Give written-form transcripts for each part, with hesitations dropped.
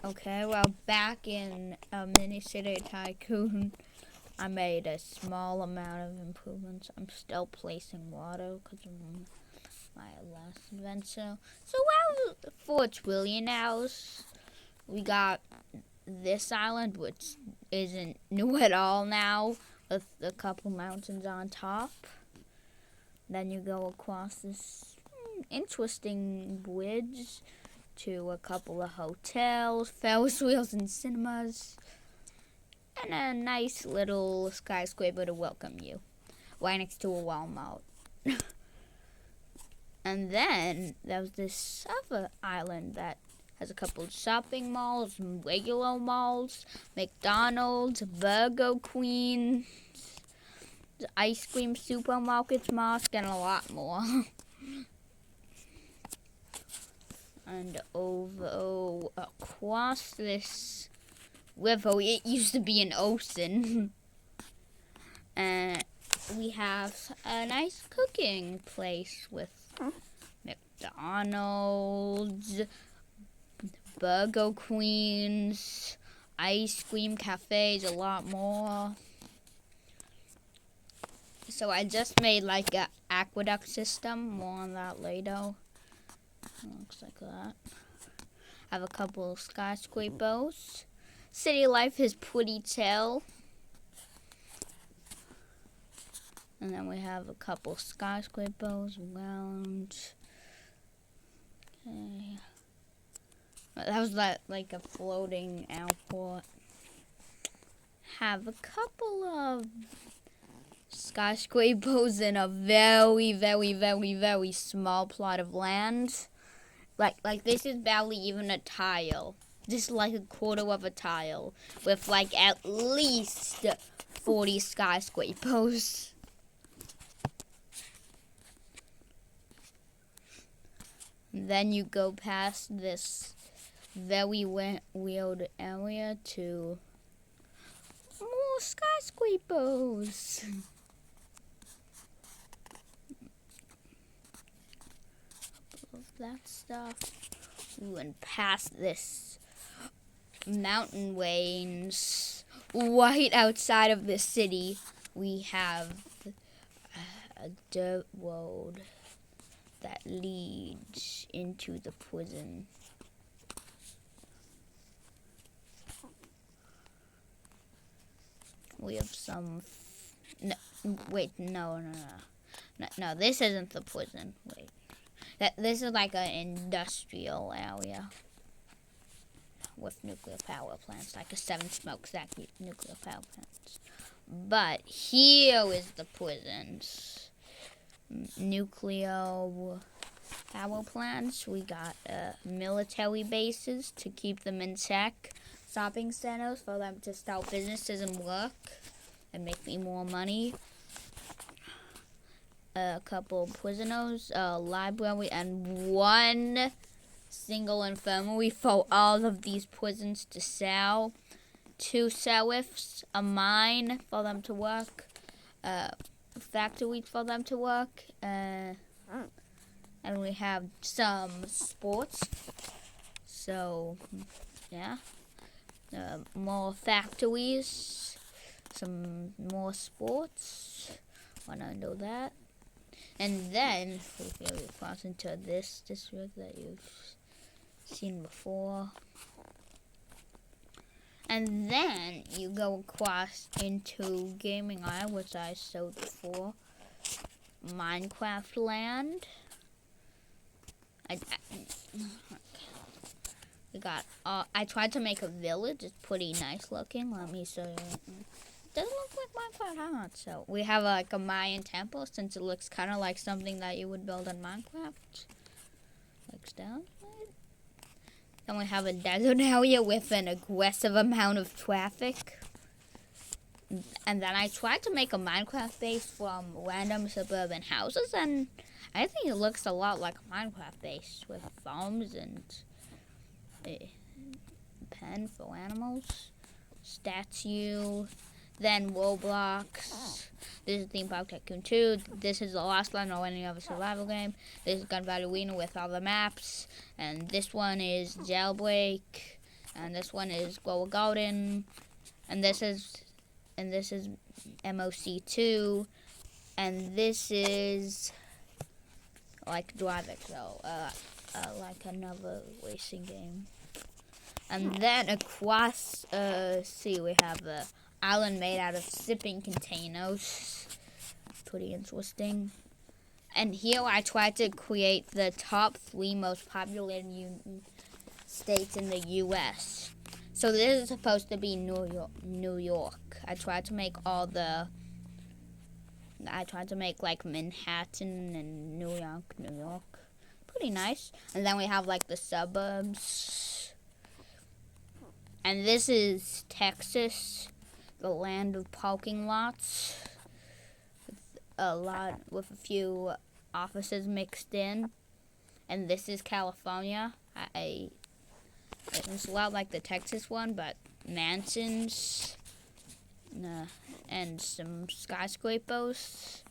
Okay, well, back in Mini City Tycoon, I made a small amount of improvements. I'm still placing water because of my last adventure. So, well, for trillionaires, we got this island, which isn't new at all now, with a couple mountains on top. Then you go across this interesting bridge to a couple of hotels, Ferris wheels, and cinemas, and a nice little skyscraper to welcome you, right next to a Walmart. And then there's this other island that has a couple of shopping malls, regular malls, McDonald's, Burger Queen, ice cream supermarkets, mosque, and a lot more. And over across this river, it used to be an ocean. And we have a nice cooking place with McDonald's, Burger Queens, ice cream cafes, a lot more. So I just made like an aqueduct system. More on that later. Looks like that. I have a couple of skyscrapers. City life is pretty chill. And then we have a couple skyscrapers around. Okay. That was like a floating airport. Have a couple of skyscrapers in a very, very, very, very small plot of land. Like this is barely even a tile. This is like a quarter of a tile with like at least 40 skyscrapers. Then you go past this very weird area to more skyscrapers. That stuff. Ooh, and past this mountain range right outside of the city, we have a dirt road that leads into the prison. We have some. No, this isn't the prison. Wait. This is like an industrial area with nuclear power plants, like a 7 smokestack nuclear power plants. But here is the prisons. Nuclear power plants. We got military bases to keep them in check. Shopping centers for them to start businesses and work and make me more money. A couple prisoners, a library, and one single infirmary for all of these prisons to sell. 2 sheriffs, a mine for them to work, factories for them to work, and we have some sports. So, yeah, more factories, some more sports. Wanna know that? And then we cross into this district that you've seen before. And then you go across into Gaming Isle, which I showed before. Minecraft land. I tried to make a village. It's pretty nice looking. Let me show you. Doesn't look like Minecraft, huh? So we have like a Mayan temple, since it looks kind of like something that you would build in Minecraft. Looks down. Then we have a desert area with an aggressive amount of traffic. And then I tried to make a Minecraft base from random suburban houses, and I think it looks a lot like a Minecraft base with farms and a pen for animals, statue. Then Roblox. This is Theme Park Tycoon 2. This is the last one or any other survival game. This is Gun Battle Arena with all the maps. And this one is Jailbreak. and this one is Glow Golden, and this is MOC2, and this is like driving, so like another racing game. And then across, we have a island made out of shipping containers. Pretty interesting. And here I tried to create the top 3 most populated states in the U.S. So this is supposed to be New York. I tried to make like Manhattan and New York. Pretty nice. And then we have like the suburbs. And this is Texas, the land of parking lots. With a few offices mixed in. And this is California. It's a lot like the Texas one, but mansions and some skyscrapers.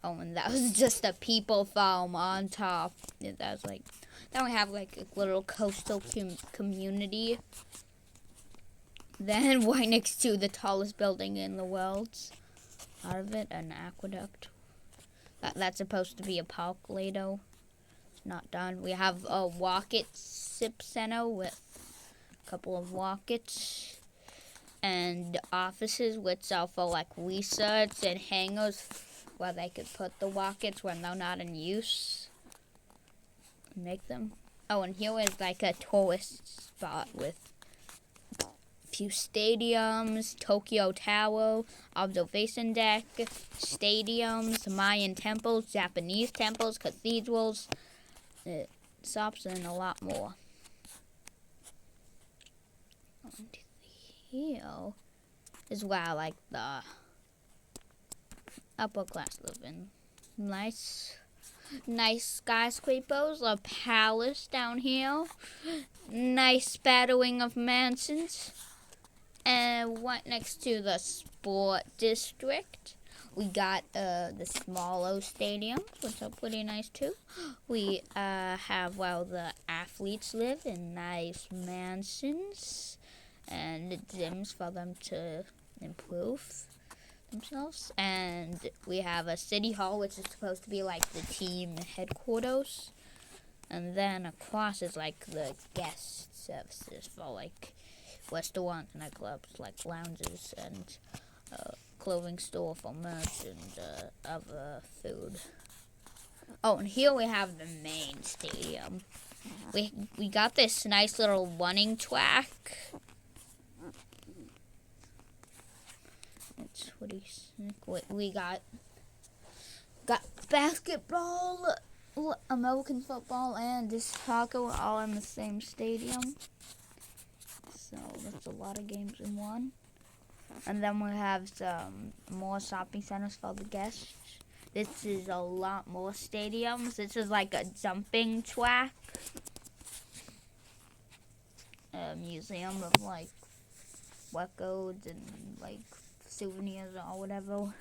Oh, and that was just a people farm on top. That was like, then we have like a little coastal community. Then right next to the tallest building in the world. Out of it, an aqueduct. That's supposed to be a park later. It's not done. We have a rocket ship center with a couple of rockets and offices which are for like research and hangars where they could put the rockets when they're not in use. Make them. Oh, and here is like a tourist spot with few stadiums, Tokyo Tower, observation deck, stadiums, Mayan temples, Japanese temples, cathedrals, shops, and a lot more. And here is where like the upper class live in. Nice skyscrapers, a palace down here, nice spattering of mansions. And right next to the sport district, we got the smaller stadiums, which are pretty nice too. We have the athletes live in nice mansions and gyms for them to improve themselves. And we have a city hall, which is supposed to be like the team headquarters. And then across is like the guest services for like restaurants, nightclubs, like lounges, and clothing store for merch and other food. Oh, and here we have the main stadium. We got this nice little running track. It's pretty sick. We got basketball, American football, and this soccer all in the same stadium. So that's a lot of games in one. And then we have some more shopping centers for the guests. This is a lot more stadiums. This is like a jumping track. A museum of like records and like souvenirs or whatever.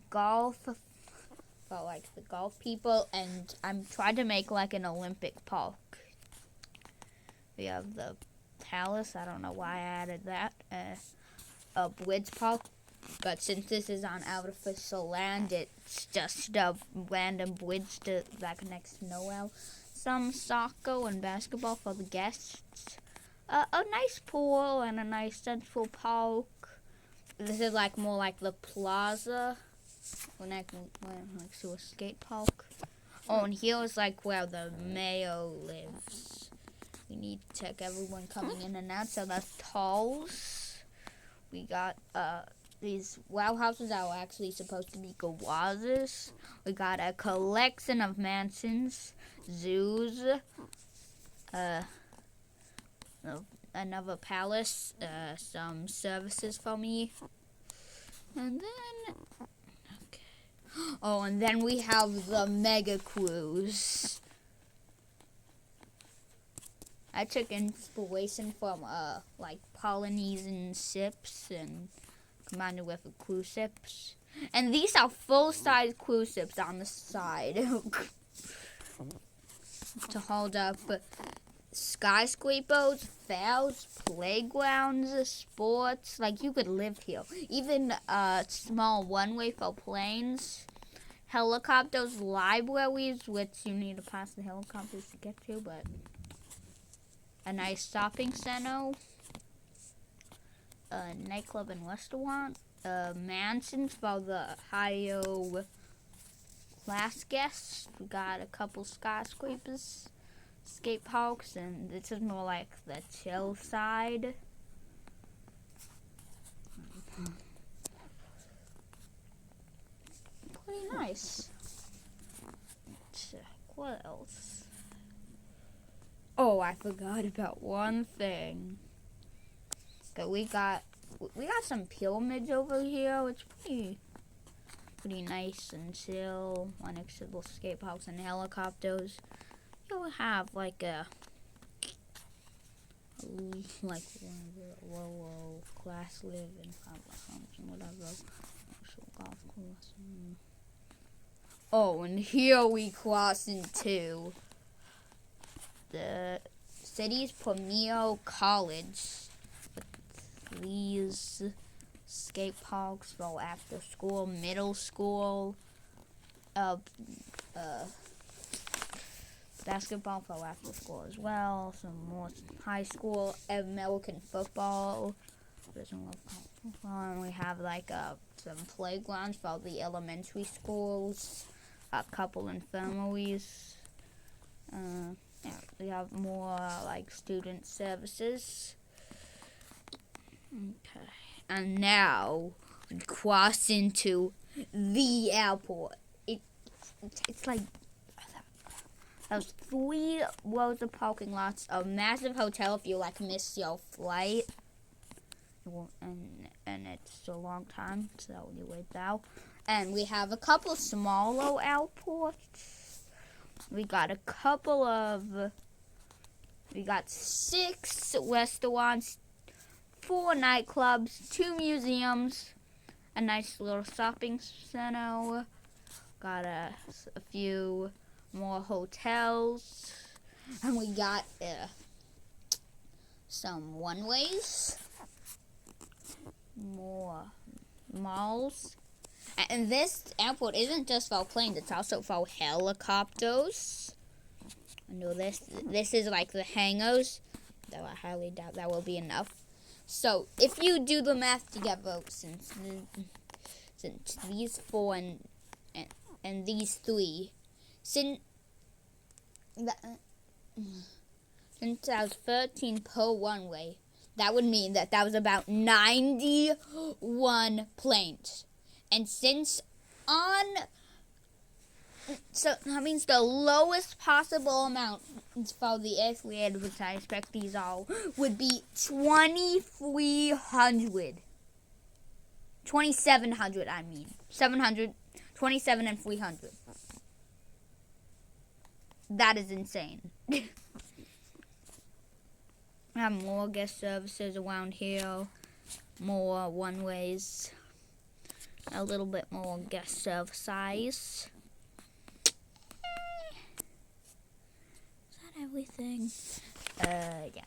Golf for like the golf people. And I'm trying to make like an Olympic park. We have the palace. I don't know why I added that. A bridge park, but since this is on artificial land, it's just a random bridge that connects to nowhere. Some soccer and basketball for the guests. A nice pool and a nice central park. This is like more like the plaza when I like to a skate park. Oh, and here is like where the mayor lives. We need to check everyone coming in and out. So that's Tolls. We got these wow houses that were actually supposed to be garages. We got a collection of mansions, zoos, another palace, some services for me, and then and then we have the mega cruise. I took inspiration from like Polynesian ships and combined it with cruise ships. And these are full-size cruise ships on the side to hold up skyscrapers, fairs, playgrounds, sports. Like, you could live here. Even a small one-way for planes, helicopters, libraries, which you need to pass the helicopters to get to, but a nice shopping center, a nightclub and restaurant, mansions for the higher class guests. We got a couple skyscrapers, skate parks, and this is more like the chill side. Pretty nice. Check what else. Oh, I forgot about one thing. Okay, we got some pyramids over here. It's pretty nice and chill. One next to the skate parks and helicopters. You'll have like one of the low class live in homes and whatever. Golf course. Oh, and here we cross into the city's premier college. With these skate parks for after school, middle school, basketball for after school as well, some more high school, American football. And we have like some playgrounds for the elementary schools, a couple infirmaries. Yeah, we have more like student services. Okay, and now we cross into the airport. It's like those 3 rows of parking lots, a massive hotel if you like miss your flight. And it's a long time, so you wait now. And we have a couple smaller airports. We got 6 restaurants, 4 nightclubs, 2 museums, a nice little shopping center. Got a few more hotels, and we got some one-ways, more malls. And this airport isn't just for planes, it's also for helicopters. I know this is like the hangars, though I highly doubt that will be enough. So if you do the math together, since these 4 and these 3, since that was 13 per one way, that would mean that was about 91 planes. And so that means the lowest possible amount for the earthly air, which I expect these all, would be 2,300. 2,700, I mean. 700, 27 and 300. That is insane. We have more guest services around here, more one-ways, a little bit more guest service size. Is that everything? Yeah.